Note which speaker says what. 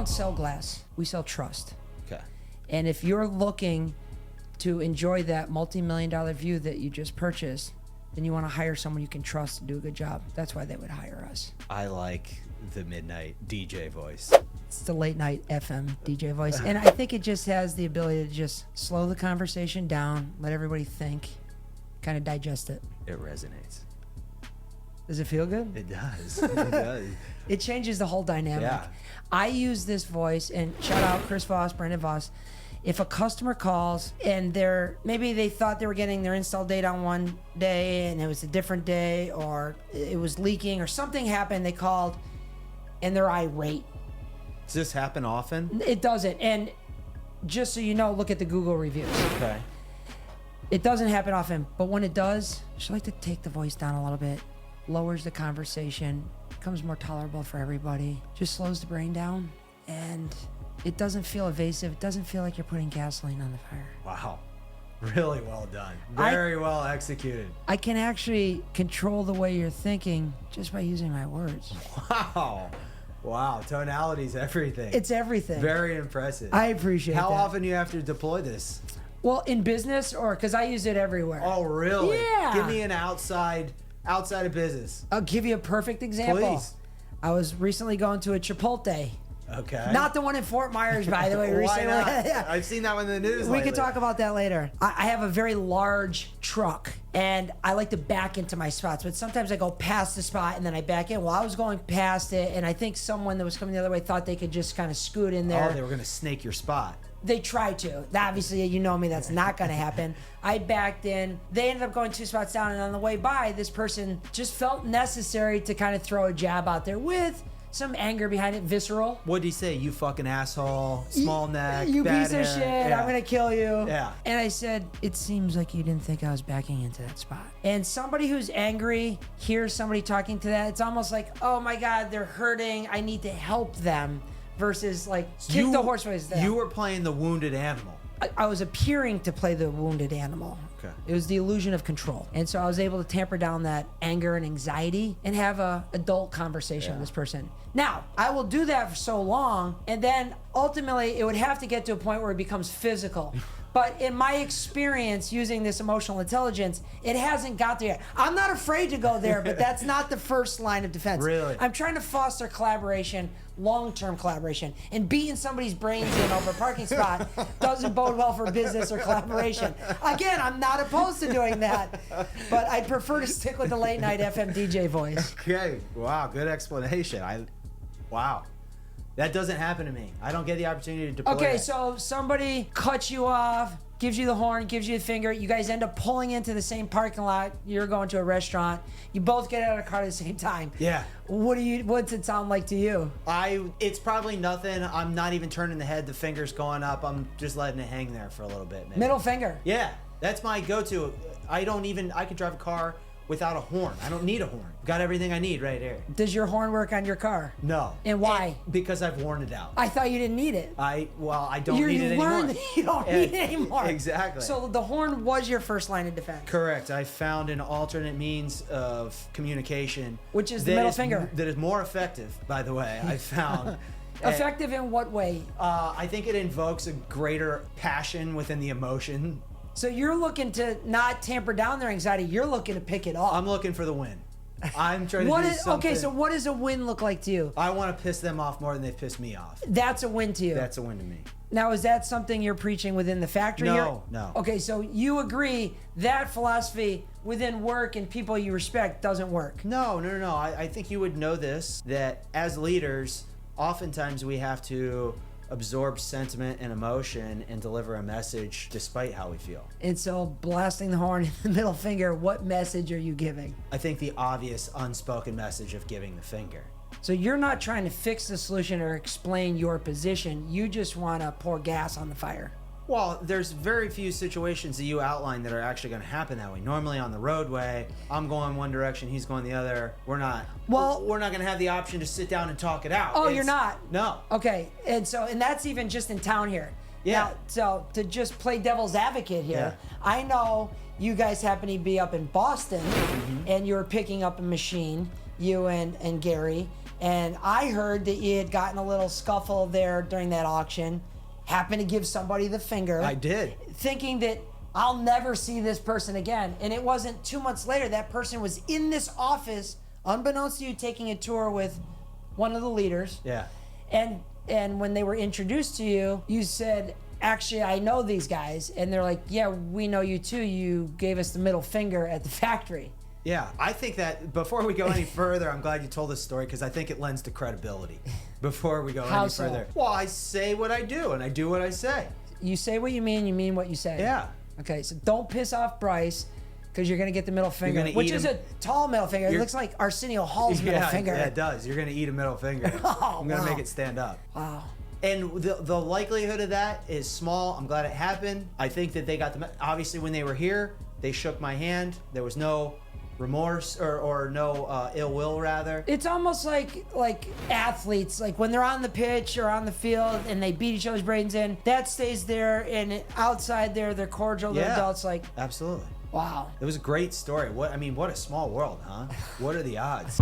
Speaker 1: don't sell glass. We sell trust.
Speaker 2: Okay.
Speaker 1: And if you're looking to enjoy that multi-million-dollar view that you just purchased, then you want to hire someone you can trust to do a good job. That's why they would hire us.
Speaker 2: I like the midnight DJ voice.
Speaker 1: It's the late night FM DJ voice. And I think it just has the ability to just slow the conversation down, let everybody think, kind of digest it.
Speaker 2: It resonates.
Speaker 1: Does it feel good?
Speaker 2: It does. It does.
Speaker 1: It changes the whole dynamic.
Speaker 2: Yeah.
Speaker 1: I use this voice, and shout out Chris Voss, Brandon Voss. If a customer calls and maybe they thought they were getting their install date on one day and it was a different day, or it was leaking or something happened, they called and they're irate.
Speaker 2: Does this happen often?
Speaker 1: It doesn't. And just so you know, look at the Google reviews.
Speaker 2: Okay.
Speaker 1: It doesn't happen often, but when it does, I just like to take the voice down a little bit, lowers the conversation, becomes more tolerable for everybody, just slows the brain down, and it doesn't feel evasive. It doesn't feel like you're putting gasoline on the fire.
Speaker 2: Wow. Really well done. Very well executed.
Speaker 1: I can actually control the way you're thinking just by using my words.
Speaker 2: Wow. Wow. Tonality's everything.
Speaker 1: It's everything.
Speaker 2: Very impressive.
Speaker 1: I appreciate
Speaker 2: How
Speaker 1: that.
Speaker 2: often do you have to deploy this?
Speaker 1: Well, in business, or because I use it everywhere.
Speaker 2: Oh, really?
Speaker 1: Yeah.
Speaker 2: Give me an outside of business.
Speaker 1: I'll give you a perfect example.
Speaker 2: Please.
Speaker 1: I was recently going to a Chipotle.
Speaker 2: Okay.
Speaker 1: Not the one in Fort Myers, by the way.
Speaker 2: Why
Speaker 1: recently.
Speaker 2: not?
Speaker 1: Yeah.
Speaker 2: I've seen that one in the news
Speaker 1: We
Speaker 2: lately.
Speaker 1: can talk about that later. I have a very large truck, and I like to back into my spots, but sometimes I go past the spot and then I back in. Well, I was going past it, and I think someone that was coming the other way thought they could just kind of scoot in there.
Speaker 2: Oh, they were going to snake your spot.
Speaker 1: They tried to. Obviously, you know me, that's not going to happen. I backed in. They ended up going 2 spots down, and on the way by, this person just felt necessary to kind of throw a jab out there with some anger behind it, visceral.
Speaker 2: What'd he say? You fucking asshole, small neck,
Speaker 1: You
Speaker 2: bad
Speaker 1: piece of
Speaker 2: hair.
Speaker 1: shit,
Speaker 2: Yeah.
Speaker 1: I'm gonna kill you.
Speaker 2: Yeah.
Speaker 1: And I said, it seems like you didn't think I was backing into that spot. And somebody who's angry hears somebody talking to that, it's almost like, oh my God, they're hurting, I need to help them, versus like, kick the horse with his tail.
Speaker 2: You were playing the wounded animal.
Speaker 1: I was appearing to play the wounded animal.
Speaker 2: Okay.
Speaker 1: It was the illusion of control. And so I was able to tamper down that anger and anxiety and have a adult conversation with this person. Now, I will do that for so long, and then ultimately it would have to get to a point where it becomes physical. But in my experience using this emotional intelligence, it hasn't got there yet. I'm not afraid to go there, but that's not the first line of defense.
Speaker 2: Really?
Speaker 1: I'm trying to foster collaboration, long-term collaboration, and beating somebody's brains in over a parking spot doesn't bode well for business or collaboration. Again, I'm not opposed to doing that, but I'd prefer to stick with the late night FM DJ voice.
Speaker 2: Okay. Wow. Good explanation. Wow. That doesn't happen to me. I don't get the opportunity to deploy
Speaker 1: Okay,
Speaker 2: that.
Speaker 1: so somebody cuts you off, gives you the horn, gives you the finger. You guys end up pulling into the same parking lot. You're going to a restaurant. You both get out of the car at the same time.
Speaker 2: Yeah.
Speaker 1: What's it sound like to you?
Speaker 2: It's probably nothing. I'm not even turning the head. The finger's going up. I'm just letting it hang there for a little bit. Maybe.
Speaker 1: Middle finger.
Speaker 2: Yeah. That's my go-to. I could drive a car without a horn. I don't need a horn. Got everything I need right here.
Speaker 1: Does your horn work on your car?
Speaker 2: No.
Speaker 1: And why?
Speaker 2: Because I've worn it out.
Speaker 1: I thought you didn't need it.
Speaker 2: I don't
Speaker 1: You
Speaker 2: need it anymore.
Speaker 1: learned that you don't need it anymore.
Speaker 2: Exactly.
Speaker 1: So the horn was your first line of defense.
Speaker 2: Correct. I found an alternate means of communication,
Speaker 1: Which is the
Speaker 2: that
Speaker 1: middle finger.
Speaker 2: That is more effective, by the way. I found.
Speaker 1: Effective in what way?
Speaker 2: I think it invokes a greater passion within the emotion.
Speaker 1: So you're looking to not tamper down their anxiety. You're looking to pick it up.
Speaker 2: I'm looking for the win. I'm trying to do something.
Speaker 1: Okay, so what does a win look like to you?
Speaker 2: I want to piss them off more than they've pissed me off.
Speaker 1: That's a win to you.
Speaker 2: That's a win to me.
Speaker 1: Now, is that something you're preaching within the factory?
Speaker 2: No, no.
Speaker 1: Okay, so you agree that philosophy within work and people you respect doesn't work.
Speaker 2: No. I think you would know this, that as leaders, oftentimes we have to absorb sentiment and emotion and deliver a message despite how we feel.
Speaker 1: And so blasting the horn in the middle finger, what message are you giving?
Speaker 2: I think the obvious unspoken message of giving the finger.
Speaker 1: So you're not trying to fix the solution or explain your position. You just want to pour gas on the fire.
Speaker 2: Well, there's very few situations that you outline that are actually going to happen that way. Normally on the roadway, I'm going one direction, he's going the other. We're not going to have the option to sit down and talk it out.
Speaker 1: Oh, you're not?
Speaker 2: No.
Speaker 1: Okay, and that's even just in town here.
Speaker 2: Yeah.
Speaker 1: Now, so to just play devil's advocate here, I know you guys happen to be up in Boston, and you're picking up a machine, you and Gary, And I heard that you had gotten a little scuffle there during that auction. Happened to give somebody the finger.
Speaker 2: I did.
Speaker 1: Thinking that I'll never see this person again. And it wasn't 2 months later, that person was in this office, unbeknownst to you, taking a tour with one of the leaders.
Speaker 2: Yeah.
Speaker 1: And when they were introduced to you, you said, actually, I know these guys. And they're like, yeah, we know you too. You gave us the middle finger at the factory.
Speaker 2: Yeah, I think that before we go any further, I'm glad you told this story because I think it lends to credibility. Before we go
Speaker 1: How
Speaker 2: any
Speaker 1: so?
Speaker 2: further. Well, I say what I do and I do what I say.
Speaker 1: You say what you mean what you say.
Speaker 2: Yeah.
Speaker 1: Okay, so don't piss off Bryce because you're going to get the middle finger,
Speaker 2: gonna
Speaker 1: which
Speaker 2: eat
Speaker 1: is
Speaker 2: him.
Speaker 1: a tall middle finger. It looks like Arsenio Hall's middle finger.
Speaker 2: Yeah, it does. You're going to eat a middle finger.
Speaker 1: Oh,
Speaker 2: I'm going to
Speaker 1: wow.
Speaker 2: make it stand up.
Speaker 1: Wow.
Speaker 2: And the likelihood of that is small. I'm glad it happened. I think that they got the... Obviously, when they were here, they shook my hand. There was no remorse or no ill will, rather.
Speaker 1: It's almost like athletes, like when they're on the pitch or on the field and they beat each other's brains in, that stays there, and outside there, they're cordial, they're adults. Like,
Speaker 2: Absolutely.
Speaker 1: wow.
Speaker 2: It was a great story. What a small world, huh? What are the odds?